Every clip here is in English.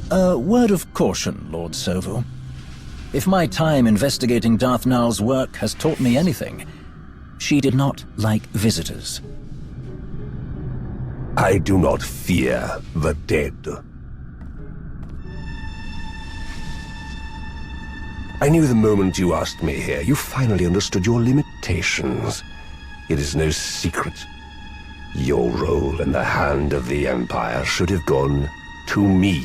A word of caution, Lord SWTOR. If my time investigating Darth Naal's work has taught me anything, she did not like visitors. I do not fear the dead. I knew the moment you asked me here, you finally understood your limitations. It is no secret. Your role in the hand of the Empire should have gone to me.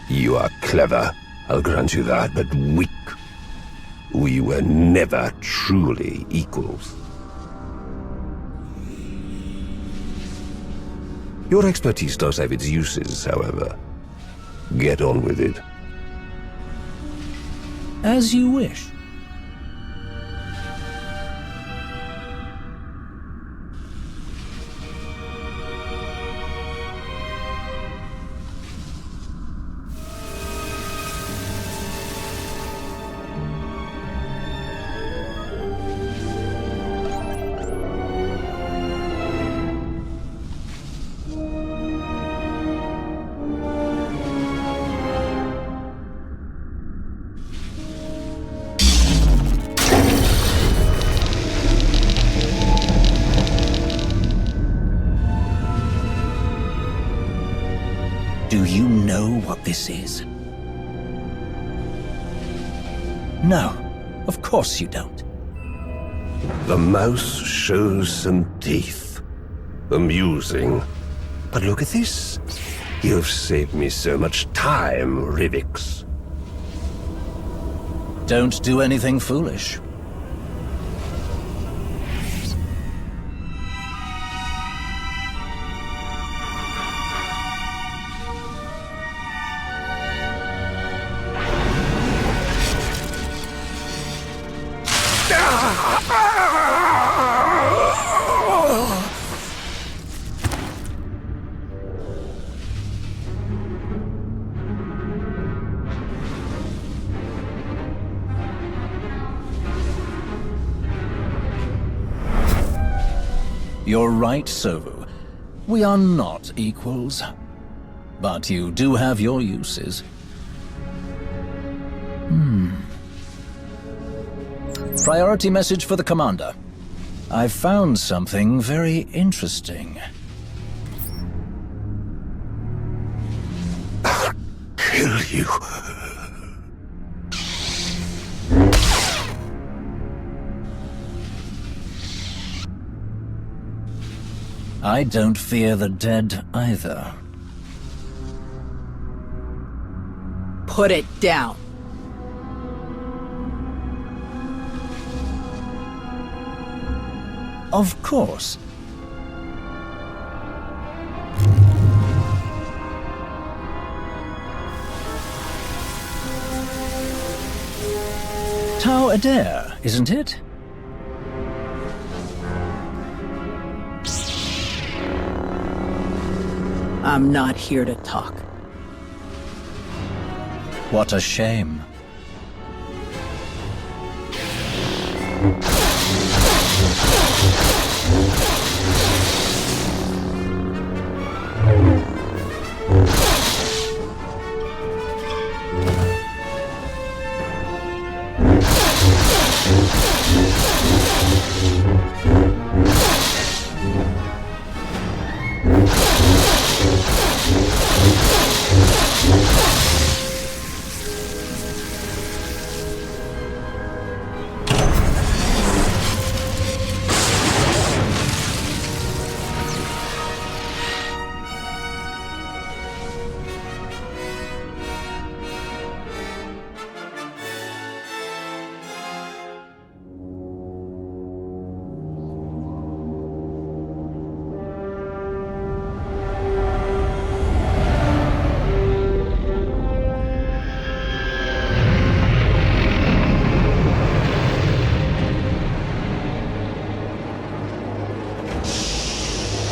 You are clever, I'll grant you that, but weak. We were never truly equals. Your expertise does have its uses, however. Get on with it. As you wish. Do you know what this is? No, of course you don't. The mouse shows some teeth. Amusing. But look at this. You've saved me so much time, Rivix. Don't do anything foolish. You're right, SWTOR. We are not equals. But you do have your uses. Priority message for the Commander. I've found something very interesting. I'll kill you. I don't fear the dead either. Put it down. Of course. Tau Adair, isn't it? I'm not here to talk. What a shame.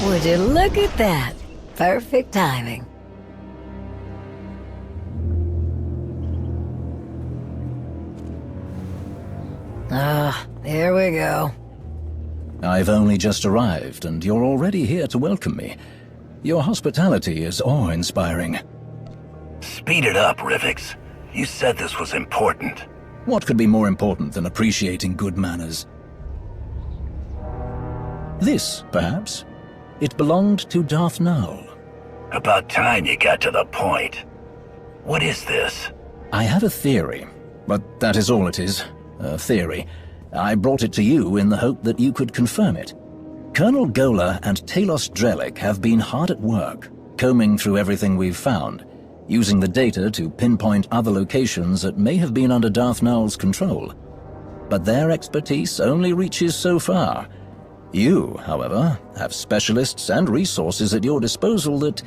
Would you look at that? Perfect timing. Here we go. I've only just arrived, and you're already here to welcome me. Your hospitality is awe-inspiring. Speed it up, Rivix. You said this was important. What could be more important than appreciating good manners? This, perhaps. It belonged to Darth Nowell. About time you got to the point. What is this? I have a theory, but that is all it is. A theory. I brought it to you in the hope that you could confirm it. Colonel Gola and Talos Drellick have been hard at work, combing through everything we've found, using the data to pinpoint other locations that may have been under Darth Nowell's control. But their expertise only reaches so far. You, however, have specialists and resources at your disposal that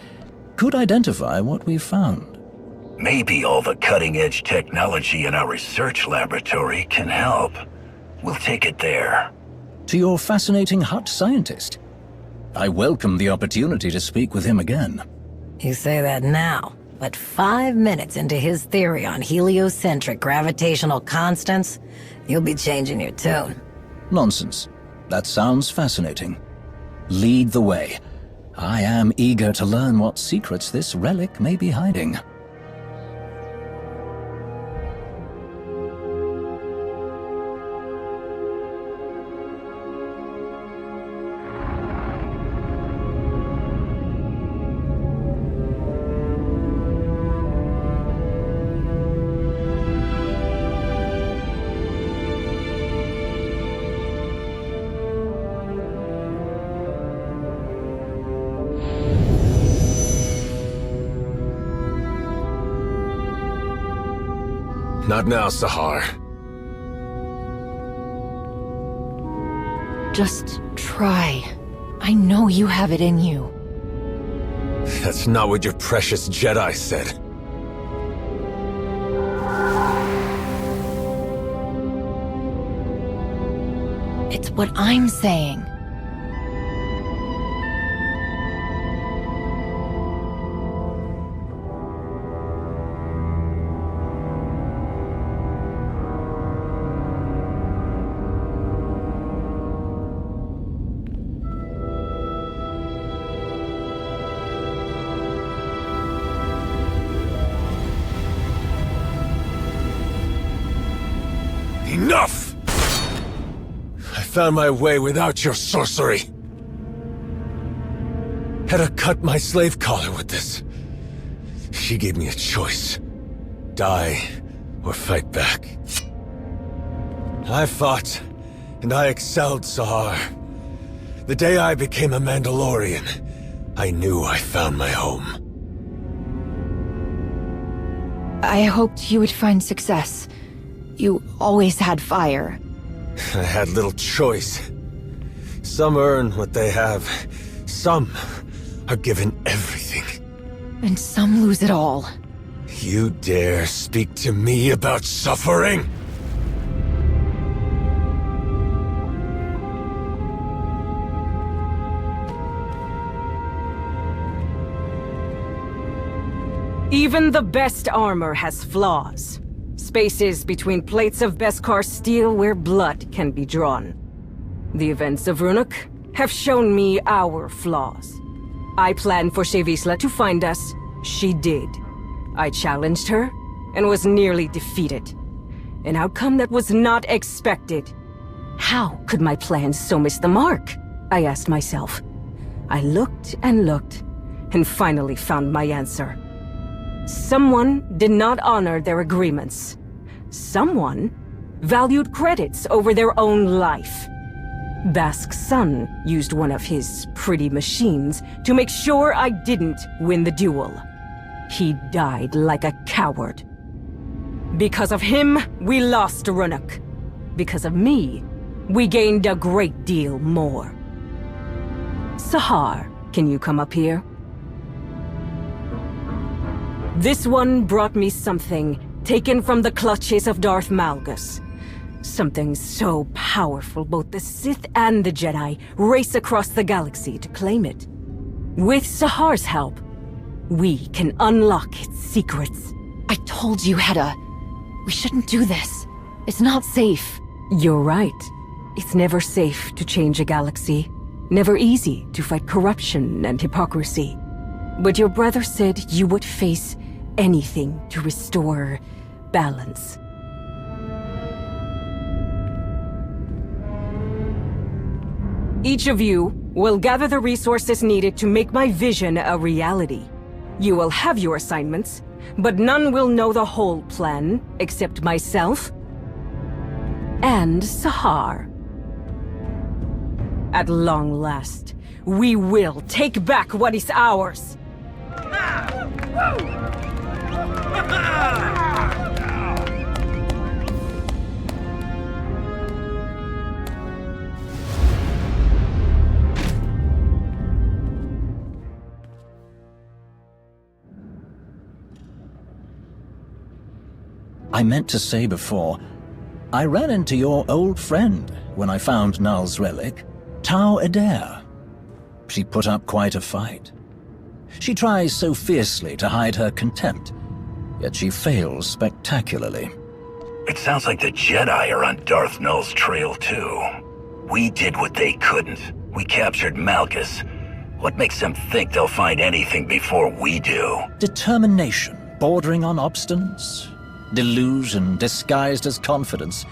could identify what we've found. Maybe all the cutting-edge technology in our research laboratory can help. We'll take it there. To your fascinating Hutt scientist. I welcome the opportunity to speak with him again. You say that now, but 5 minutes into his theory on heliocentric gravitational constants, you'll be changing your tune. Nonsense. That sounds fascinating. Lead the way. I am eager to learn what secrets this relic may be hiding. Not now, Sahar. Just try. I know you have it in you. That's not what your precious Jedi said. It's what I'm saying. Enough! I found my way without your sorcery. Hedda cut my slave collar with this. She gave me a choice. Die or fight back. I fought, and I excelled, Sahar. The day I became a Mandalorian, I knew I found my home. I hoped you would find success. You always had fire. I had little choice. Some earn what they have. Some are given everything. And some lose it all. You dare speak to me about suffering? Even the best armor has flaws. Spaces between plates of Beskar steel where blood can be drawn. The events of Runuk have shown me our flaws. I planned for Shevisla to find us. She did. I challenged her and was nearly defeated. An outcome that was not expected. How could my plans so miss the mark? I asked myself. I looked and looked, and finally found my answer. Someone did not honor their agreements. Someone valued credits over their own life. Bask's son used one of his pretty machines to make sure I didn't win the duel. He died like a coward. Because of him, we lost Runuk. Because of me, we gained a great deal more. Sahar, can you come up here? This one brought me something taken from the clutches of Darth Malgus. Something so powerful both the Sith and the Jedi race across the galaxy to claim it. With Sahar's help, we can unlock its secrets. I told you, Hedda. We shouldn't do this. It's not safe. You're right. It's never safe to change a galaxy. Never easy to fight corruption and hypocrisy. But your brother said you would face anything to restore balance. Each of you will gather the resources needed to make my vision a reality. You will have your assignments, but none will know the whole plan except myself and Sahar. At long last, we will take back what is ours. I meant to say before, I ran into your old friend when I found Null's relic, Tau Adair. She put up quite a fight. She tries so fiercely to hide her contempt, yet she fails spectacularly. It sounds like the Jedi are on Darth Null's trail too. We did what they couldn't. We captured Malgus. What makes them think they'll find anything before we do? Determination, bordering on obstinance. Delusion disguised as confidence.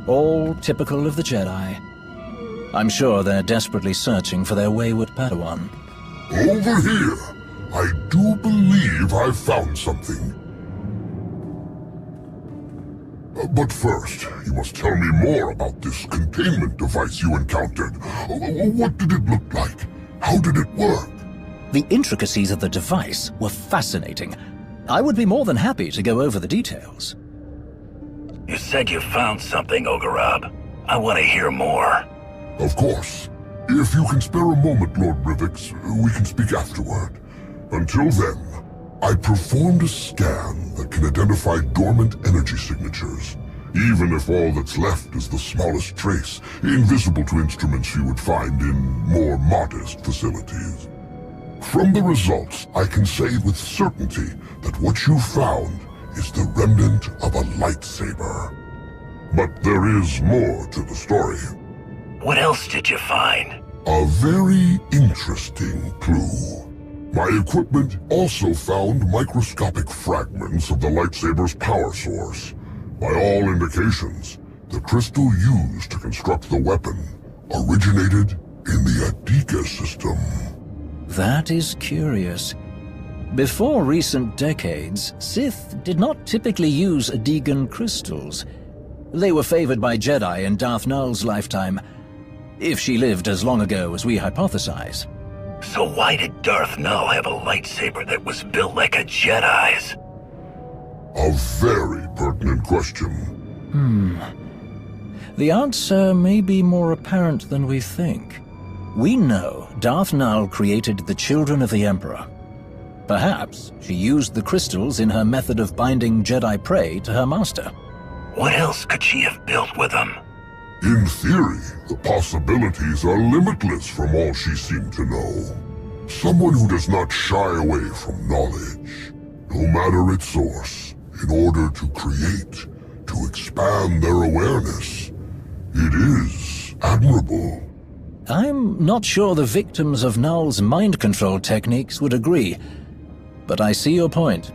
All typical of the Jedi. I'm sure they're desperately searching for their wayward Padawan. Over here! I do believe I've found something. But first, you must tell me more about this containment device you encountered. What did it look like? How did it work? The intricacies of the device were fascinating. I would be more than happy to go over the details. You said you found something, Ogorab. I want to hear more. Of course. If you can spare a moment, Lord Rivix, we can speak afterward. Until then, I performed a scan that can identify dormant energy signatures, even if all that's left is the smallest trace, invisible to instruments you would find in more modest facilities. From the results, I can say with certainty that what you found is the remnant of a lightsaber. But there is more to the story. What else did you find? A very interesting clue. My equipment also found microscopic fragments of the lightsaber's power source. By all indications, the crystal used to construct the weapon originated in the Adika system. That is curious. Before recent decades, Sith did not typically use Adegan crystals. They were favored by Jedi in Darth Null's lifetime, if she lived as long ago as we hypothesize. So why did Darth Null have a lightsaber that was built like a Jedi's? A very pertinent question. The answer may be more apparent than we think. We know Darth Null created the Children of the Emperor. Perhaps she used the crystals in her method of binding Jedi prey to her master. What else could she have built with them? In theory, the possibilities are limitless from all she seemed to know. Someone who does not shy away from knowledge, no matter its source, in order to create, to expand their awareness. It is admirable. I'm not sure the victims of Null's mind control techniques would agree, but I see your point.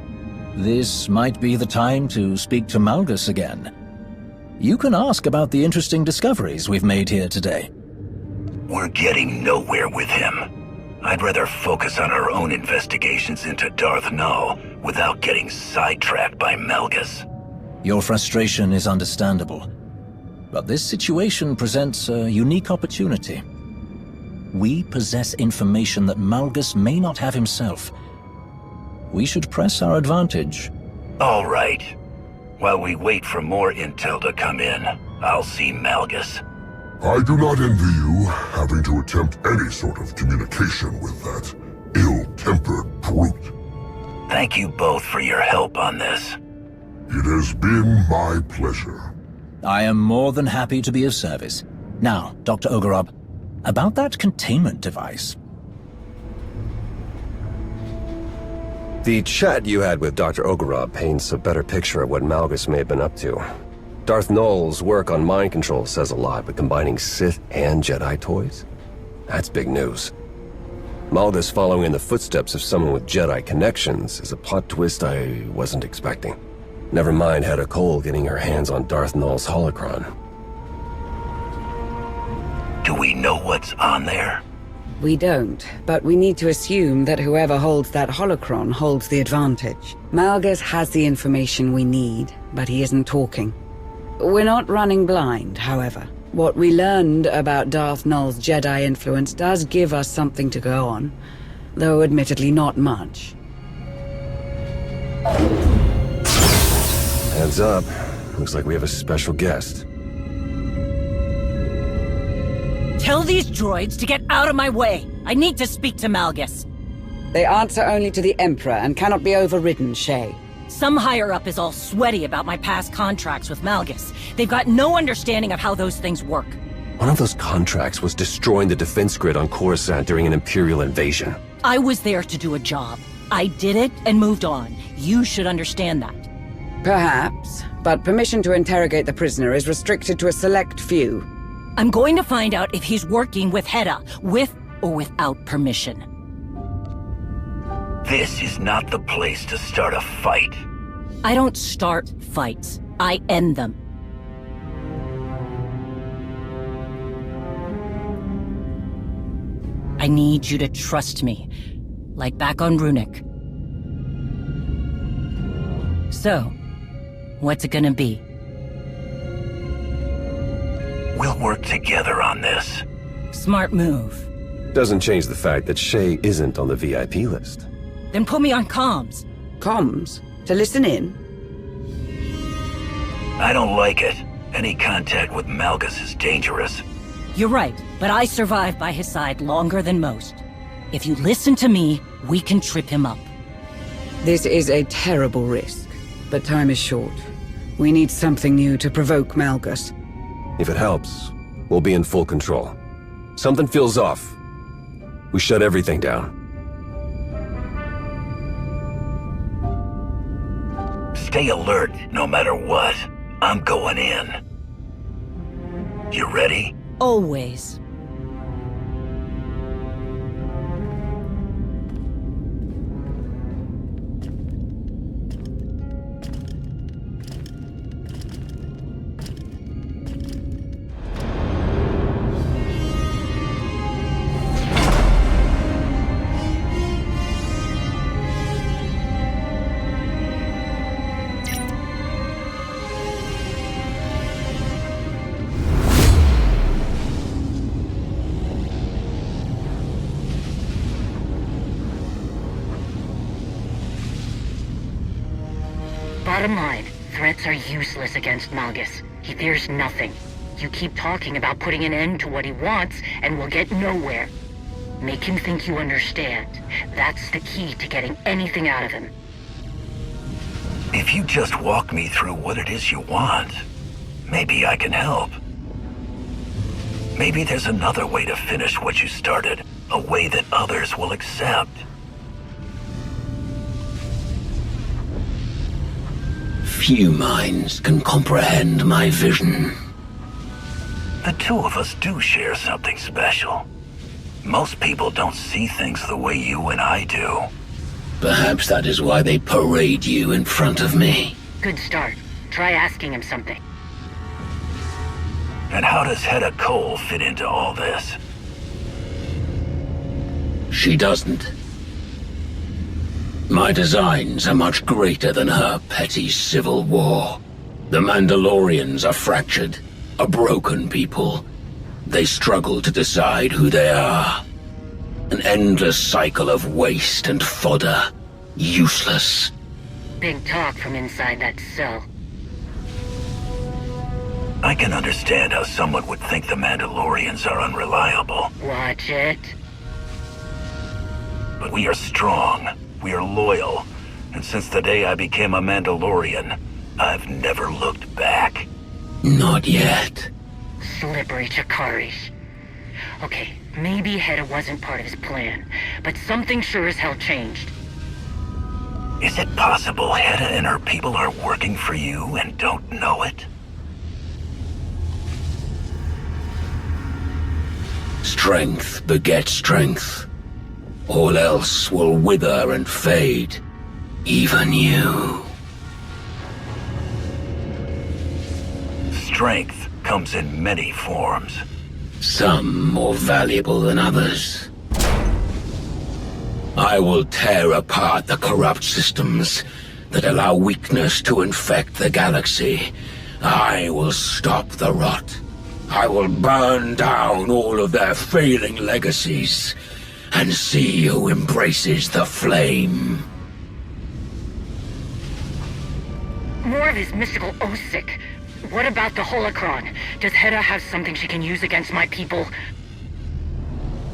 This might be the time to speak to Malgus again. You can ask about the interesting discoveries we've made here today. We're getting nowhere with him. I'd rather focus on our own investigations into Darth Null without getting sidetracked by Malgus. Your frustration is understandable, but this situation presents a unique opportunity. We possess information that Malgus may not have himself. We should press our advantage. All right. While we wait for more intel to come in, I'll see Malgus. I do not envy you having to attempt any sort of communication with that ill-tempered brute. Thank you both for your help on this. It has been my pleasure. I am more than happy to be of service. Now, Dr. Ogorab, about that containment device. The chat you had with Dr. Ogorab paints a better picture of what Malgus may have been up to. Darth Null's work on mind control says a lot, but combining Sith and Jedi toys? That's big news. Malgus following in the footsteps of someone with Jedi connections is a plot twist I wasn't expecting. Never mind Hedda Cole getting her hands on Darth Null's holocron. Do we know what's on there? We don't, but we need to assume that whoever holds that holocron holds the advantage. Malgus has the information we need, but he isn't talking. We're not running blind, however. What we learned about Darth Null's Jedi influence does give us something to go on, though admittedly not much. Heads up. Looks like we have a special guest. Tell these droids to get out of my way. I need to speak to Malgus. They answer only to the Emperor and cannot be overridden, Shay. Some higher-up is all sweaty about my past contracts with Malgus. They've got no understanding of how those things work. One of those contracts was destroying the defense grid on Coruscant during an Imperial invasion. I was there to do a job. I did it and moved on. You should understand that. Perhaps, but permission to interrogate the prisoner is restricted to a select few. I'm going to find out if he's working with Hedda, with or without permission. This is not the place to start a fight. I don't start fights. I end them. I need you to trust me, like back on Runic. So, what's it gonna be? We'll work together on this. Smart move. Doesn't change the fact that Shay isn't on the VIP list. Then put me on comms. Comms? To listen in? I don't like it. Any contact with Malgus is dangerous. You're right, but I survived by his side longer than most. If you listen to me, we can trip him up. This is a terrible risk, but time is short. We need something new to provoke Malgus. If it helps, we'll be in full control. Something feels off. We shut everything down. Stay alert, no matter what. I'm going in. You ready? Always. Bottom line, threats are useless against Malgus. He fears nothing. You keep talking about putting an end to what he wants, and we'll get nowhere. Make him think you understand. That's the key to getting anything out of him. If you just walk me through what it is you want, maybe I can help. Maybe there's another way to finish what you started, a way that others will accept. Few minds can comprehend my vision. The two of us do share something special. Most people don't see things the way you and I do. Perhaps that is why they parade you in front of me. Good start. Try asking him something. And how does Hedda Cole fit into all this? She doesn't. My designs are much greater than her petty civil war. The Mandalorians are fractured, a broken people. They struggle to decide who they are. An endless cycle of waste and fodder. Useless. Big talk from inside that cell. I can understand how someone would think the Mandalorians are unreliable. Watch it. But we are strong. We are loyal. And since the day I became a Mandalorian, I've never looked back. Not yet. Slippery Chakarish. Okay, maybe Hedda wasn't part of his plan, but something sure as hell changed. Is it possible Hedda and her people are working for you and don't know it? Strength begets strength. All else will wither and fade. Even you. Strength comes in many forms. Some more valuable than others. I will tear apart the corrupt systems that allow weakness to infect the galaxy. I will stop the rot. I will burn down all of their failing legacies and see who embraces the flame. More of his mystical oath-sick. What about the holocron? Does Hera have something she can use against my people?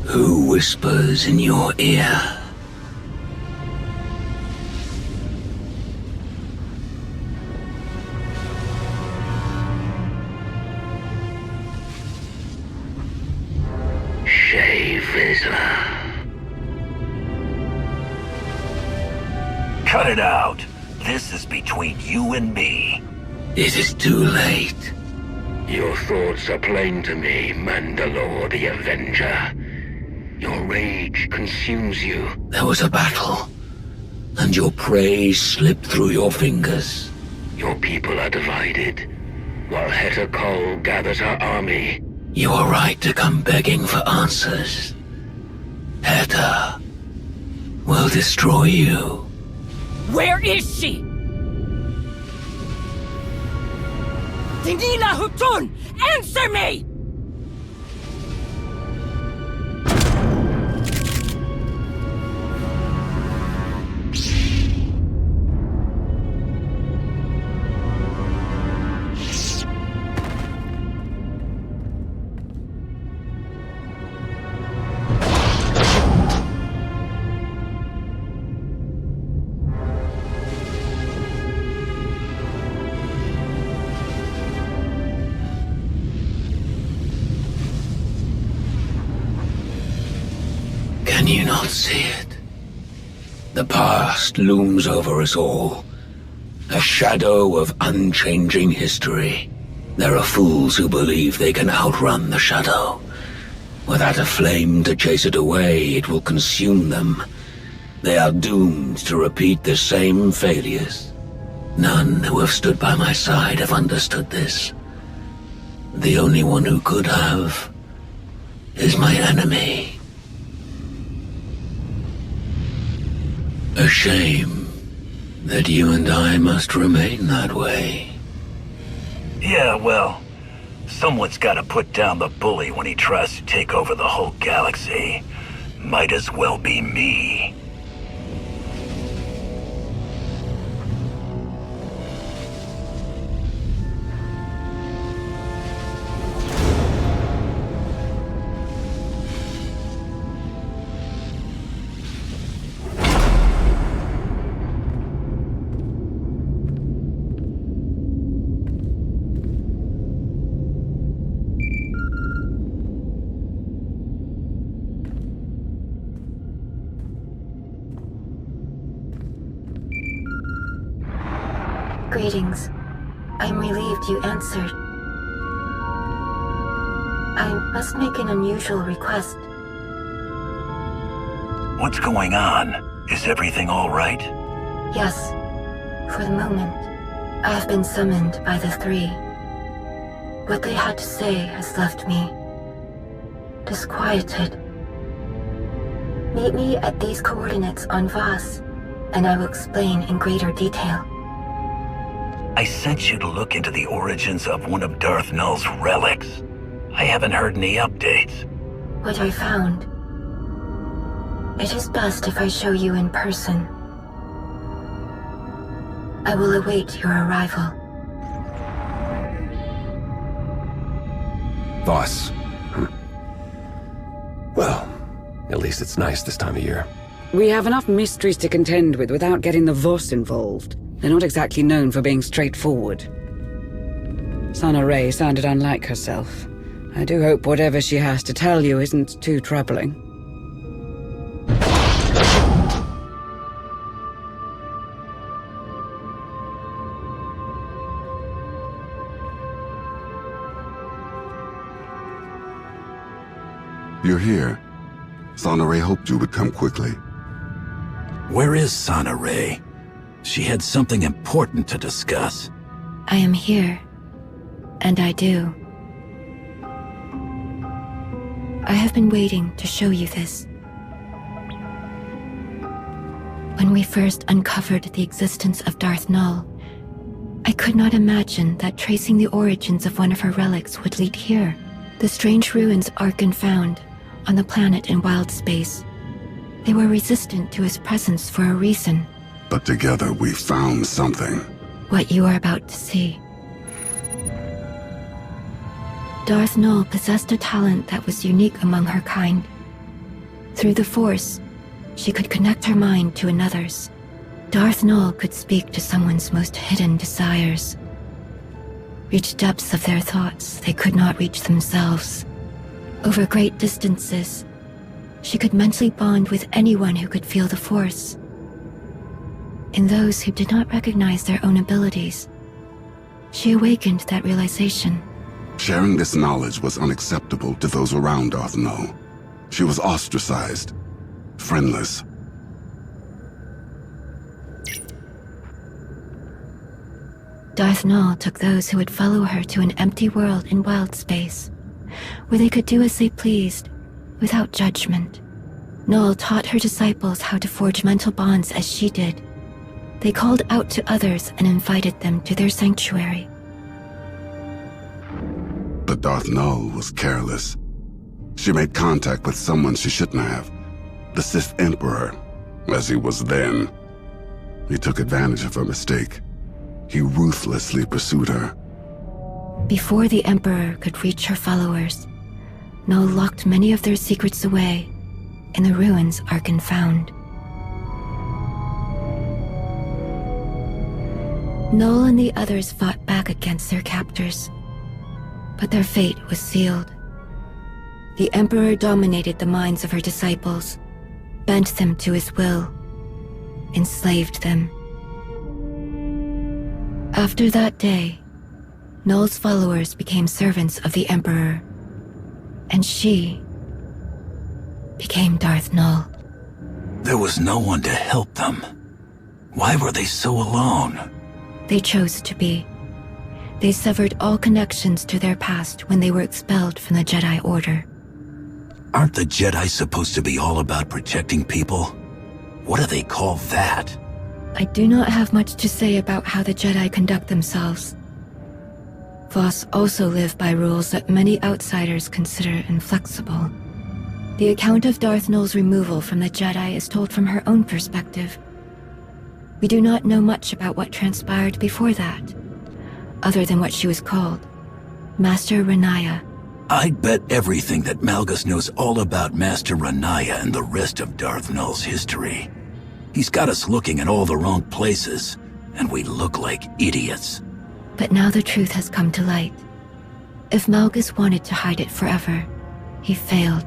Who whispers in your ear? Cut it out. This is between you and me. It is too late. Your thoughts are plain to me, Mandalore the Avenger. Your rage consumes you. There was a battle, and your prey slipped through your fingers. Your people are divided, while Heta Kol gathers her army. You are right to come begging for answers. Heta will destroy you. Where is she? Dinila Hutun! Answer me! Can you not see it? The past looms over us all. A shadow of unchanging history. There are fools who believe they can outrun the shadow. Without a flame to chase it away, it will consume them. They are doomed to repeat the same failures. None who have stood by my side have understood this. The only one who could have is my enemy. A shame that you and I must remain that way. Yeah, well, someone's gotta put down the bully when he tries to take over the whole galaxy. Might as well be me. Greetings. I'm relieved you answered. I must make an unusual request. What's going on? Is everything all right? Yes. For the moment, I have been summoned by the three. What they had to say has left me disquieted. Meet me at these coordinates on Voss, and I will explain in greater detail. I sent you to look into the origins of one of Darth Null's relics. I haven't heard any updates. What I found. It is best if I show you in person. I will await your arrival. Voss. Well, at least it's nice this time of year. We have enough mysteries to contend with without getting the Voss involved. They're not exactly known for being straightforward. Sana Ray sounded unlike herself. I do hope whatever she has to tell you isn't too troubling. You're here. Sonore hoped you would come quickly. Where is Sonore? She had something important to discuss. I am here, and I do. I have been waiting to show you this. When we first uncovered the existence of Darth Null, I could not imagine that tracing the origins of one of her relics would lead here. The strange ruins Arkan found on the planet in wild space. They were resistant to his presence for a reason. But together we found something. What you are about to see. Darth Null possessed a talent that was unique among her kind. Through the Force, she could connect her mind to another's. Darth Null could speak to someone's most hidden desires, reach depths of their thoughts they could not reach themselves. Over great distances, she could mentally bond with anyone who could feel the Force. In those who did not recognize their own abilities, she awakened that realization. Sharing this knowledge was unacceptable to those around Darth Null. She was ostracized, friendless. Darth Null took those who would follow her to an empty world in wild space, where they could do as they pleased, without judgment. Null taught her disciples how to forge mental bonds as she did. They called out to others and invited them to their sanctuary. But Darth Null was careless. She made contact with someone she shouldn't have. The Sith Emperor, as he was then. He took advantage of her mistake. He ruthlessly pursued her. Before the Emperor could reach her followers, Null locked many of their secrets away in the ruins Arkan found. Null and the others fought back against their captors, but their fate was sealed. The Emperor dominated the minds of her disciples, bent them to his will, enslaved them. After that day, Null's followers became servants of the Emperor, and she became Darth Null. There was no one to help them. Why were they so alone? They chose to be. They severed all connections to their past when they were expelled from the Jedi Order. Aren't the Jedi supposed to be all about protecting people? What do they call that? I do not have much to say about how the Jedi conduct themselves. Voss also live by rules that many outsiders consider inflexible. The account of Darth Null's removal from the Jedi is told from her own perspective. We do not know much about what transpired before that, other than what she was called, Master Renaya. I'd bet everything that Malgus knows all about Master Renaya and the rest of Darth Null's history. He's got us looking in all the wrong places, and we look like idiots. But now the truth has come to light. If Malgus wanted to hide it forever, he failed.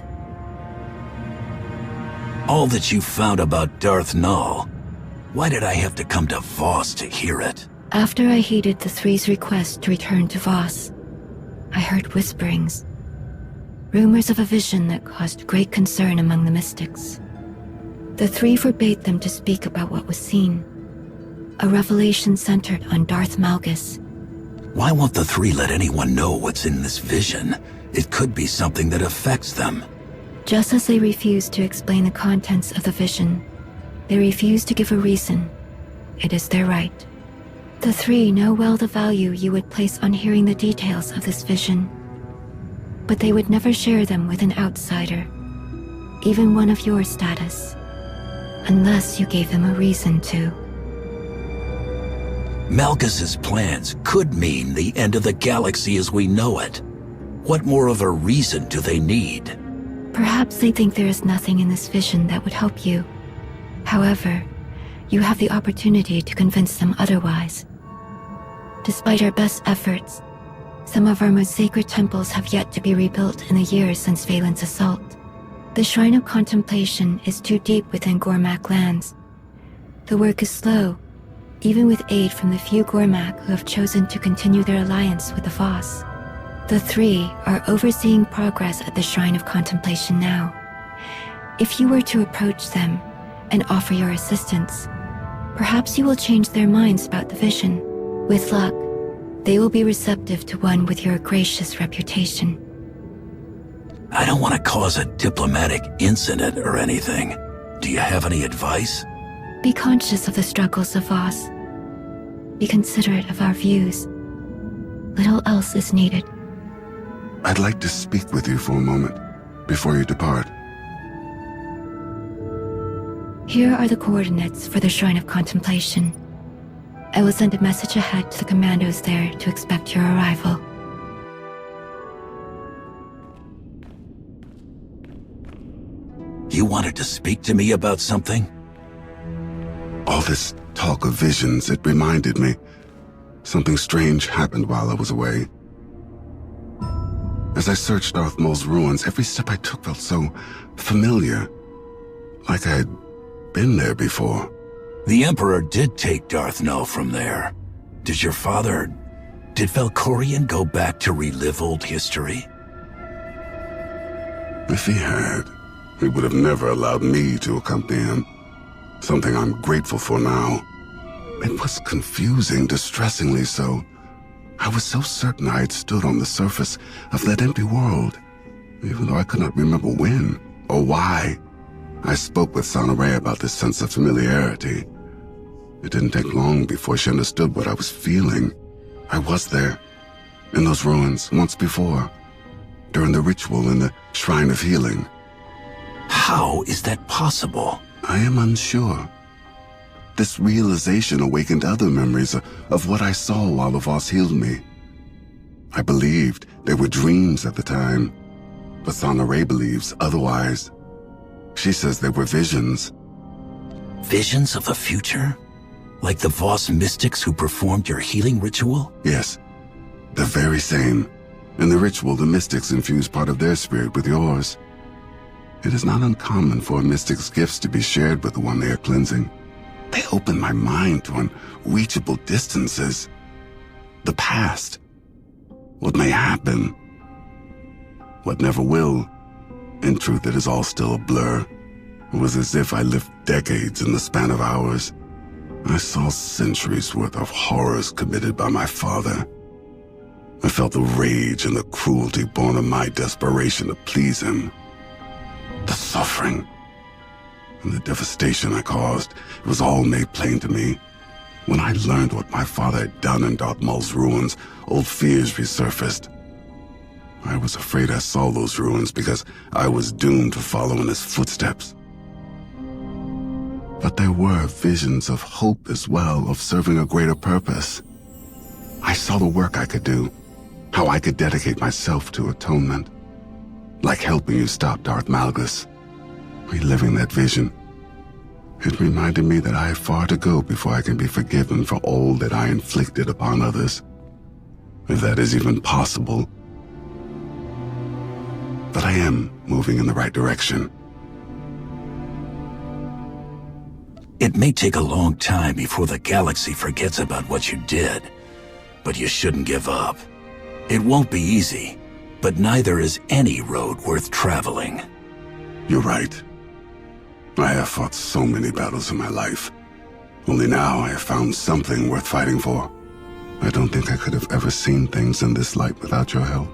All that you found about Darth Null, why did I have to come to Voss to hear it? After I heeded the Three's request to return to Voss, I heard whisperings. Rumors of a vision that caused great concern among the mystics. The Three forbade them to speak about what was seen. A revelation centered on Darth Malgus. Why won't the Three let anyone know what's in this vision? It could be something that affects them. Just as they refused to explain the contents of the vision, they refused to give a reason. It is their right. The Three know well the value you would place on hearing the details of this vision, but they would never share them with an outsider, even one of your status, unless you gave them a reason to. Malgus's plans could mean the end of the galaxy as we know it. What more of a reason do they need? Perhaps they think there is nothing in this vision that would help you. However, you have the opportunity to convince them otherwise. Despite our best efforts, some of our most sacred temples have yet to be rebuilt in the years since Valen's assault. The Shrine of Contemplation is too deep within Gormak lands. The work is slow, even with aid from the few Gormak who have chosen to continue their alliance with the Voss. The Three are overseeing progress at the Shrine of Contemplation now. If you were to approach them and offer your assistance, perhaps you will change their minds about the vision. With luck, they will be receptive to one with your gracious reputation. I don't want to cause a diplomatic incident or anything. Do you have any advice? Be conscious of the struggles of Voss. Be considerate of our views. Little else is needed. I'd like to speak with you for a moment, before you depart. Here are the coordinates for the Shrine of Contemplation. I will send a message ahead to the commandos there to expect your arrival. You wanted to speak to me about something? All this talk of visions, it reminded me. Something strange happened while I was away. As I searched Darth Maul's ruins, every step I took felt so familiar. Like I had been there before. The Emperor did take Darth Null from there. Did Valkorion go back to relive old history? If he had, he would have never allowed me to accompany him. Something I'm grateful for now. It was confusing, distressingly so. I was so certain I had stood on the surface of that empty world, even though I could not remember when or why. I spoke with Sonoray about this sense of familiarity. It didn't take long before she understood what I was feeling. I was there, in those ruins, once before, during the ritual in the Shrine of Healing. How is that possible? I am unsure. This realization awakened other memories of what I saw while the Voss healed me. I believed they were dreams at the time, but Sonoray believes otherwise. She says they were visions. Visions of the future? Like the Voss mystics who performed your healing ritual? Yes, the very same. In the ritual, the mystics infused part of their spirit with yours. It is not uncommon for a mystic's gifts to be shared with the one they are cleansing. They open my mind to unreachable distances. The past. What may happen. What never will. In truth, it is all still a blur. It was as if I lived decades in the span of hours. I saw centuries worth of horrors committed by my father. I felt the rage and the cruelty born of my desperation to please him. The suffering and the devastation I caused, it was all made plain to me. When I learned what my father had done in Darth Maul's ruins, old fears resurfaced. I was afraid I saw those ruins because I was doomed to follow in his footsteps. But there were visions of hope as well, of serving a greater purpose. I saw the work I could do, how I could dedicate myself to atonement. Like helping you stop Darth Malgus. Reliving that vision, it reminded me that I have far to go before I can be forgiven for all that I inflicted upon others. If that is even possible. But I am moving in the right direction. It may take a long time before the galaxy forgets about what you did, but you shouldn't give up. It won't be easy, but neither is any road worth traveling. You're right. I have fought so many battles in my life. Only now I have found something worth fighting for. I don't think I could have ever seen things in this light without your help.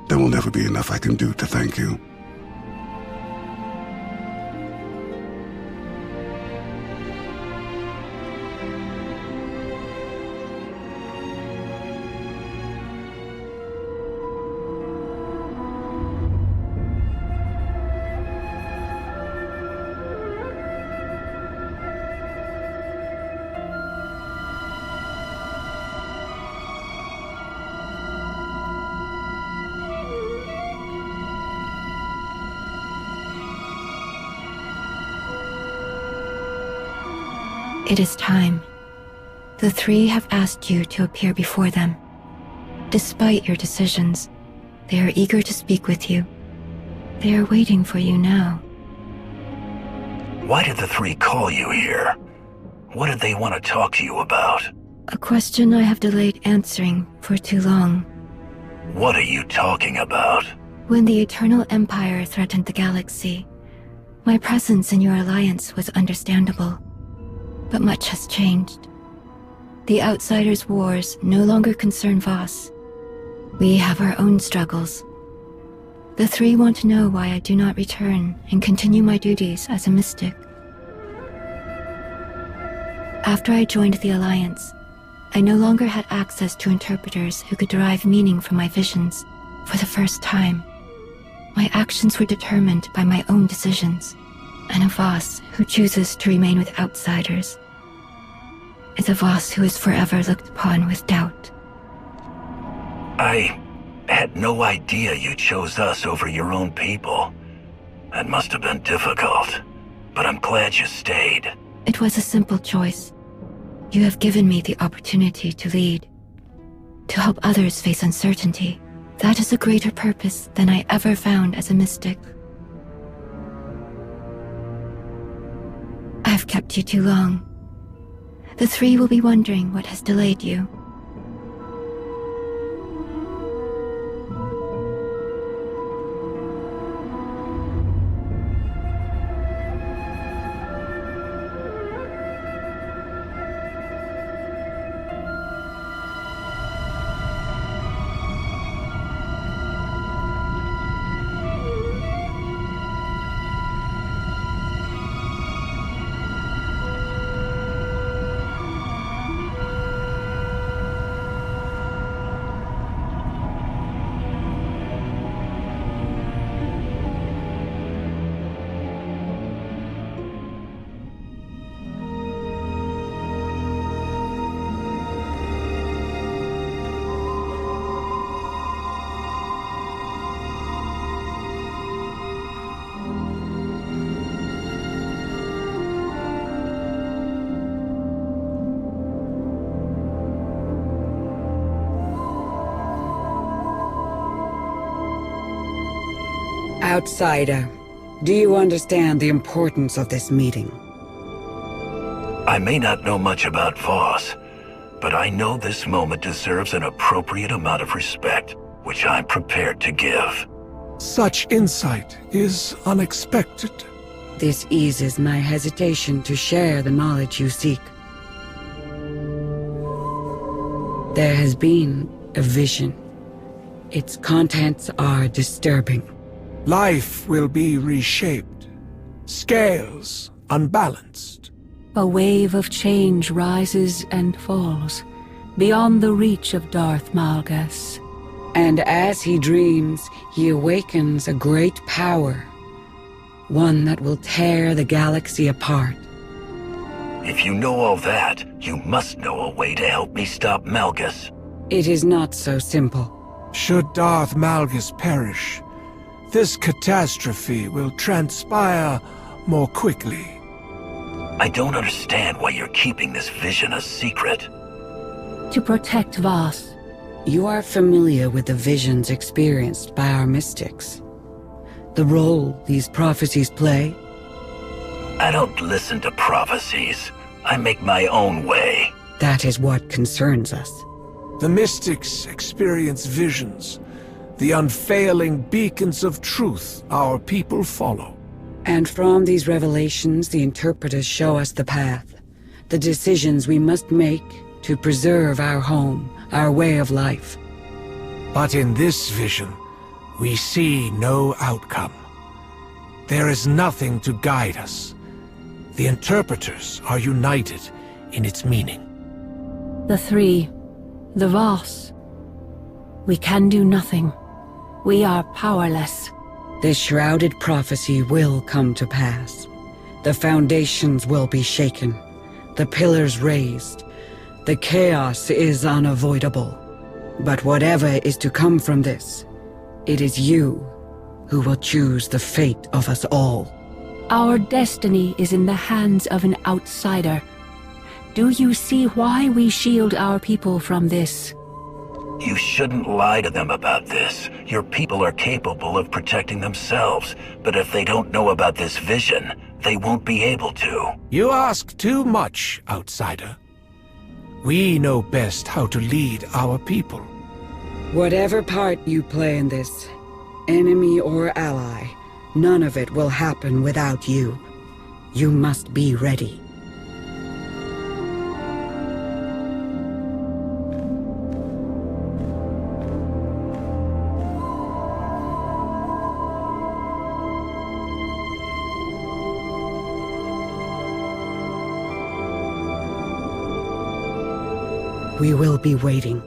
There will never be enough I can do to thank you. It is time. The three have asked you to appear before them. Despite your decisions, they are eager to speak with you. They are waiting for you now. Why did the three call you here? What did they want to talk to you about? A question I have delayed answering for too long. What are you talking about? When the Eternal Empire threatened the galaxy, my presence in your alliance was understandable. But much has changed. The Outsiders' wars no longer concern Voss. We have our own struggles. The three want to know why I do not return and continue my duties as a mystic. After I joined the Alliance, I no longer had access to interpreters who could derive meaning from my visions. For the first time, my actions were determined by my own decisions, and a Voss who chooses to remain with outsiders is a Voss who is forever looked upon with doubt. I had no idea you chose us over your own people. That must have been difficult, but I'm glad you stayed. It was a simple choice. You have given me the opportunity to lead, to help others face uncertainty. That is a greater purpose than I ever found as a mystic. I've kept you too long. The three will be wondering what has delayed you. Outsider, do you understand the importance of this meeting? I may not know much about Voss, but I know this moment deserves an appropriate amount of respect, which I'm prepared to give. Such insight is unexpected. This eases my hesitation to share the knowledge you seek. There has been a vision. Its contents are disturbing. Life will be reshaped. Scales unbalanced. A wave of change rises and falls, beyond the reach of Darth Malgus. And as he dreams, he awakens a great power. One that will tear the galaxy apart. If you know all that, you must know a way to help me stop Malgus. It is not so simple. Should Darth Malgus perish, this catastrophe will transpire more quickly. I don't understand why you're keeping this vision a secret. To protect Voss. You are familiar with the visions experienced by our mystics. The role these prophecies play? I don't listen to prophecies. I make my own way. That is what concerns us. The mystics experience visions, the unfailing beacons of truth our people follow. And from these revelations, the interpreters show us the path, the decisions we must make to preserve our home, our way of life. But in this vision, we see no outcome. There is nothing to guide us. The interpreters are united in its meaning. The three, the Voss. We can do nothing. We are powerless. This shrouded prophecy will come to pass. The foundations will be shaken, the pillars raised. The chaos is unavoidable. But whatever is to come from this, it is you who will choose the fate of us all. Our destiny is in the hands of an outsider. Do you see why we shield our people from this? You shouldn't lie to them about this. Your people are capable of protecting themselves, but if they don't know about this vision, they won't be able to. You ask too much, outsider. We know best how to lead our people. Whatever part you play in this, Enemy or ally, none of it will happen without you. You must be ready. We will be waiting.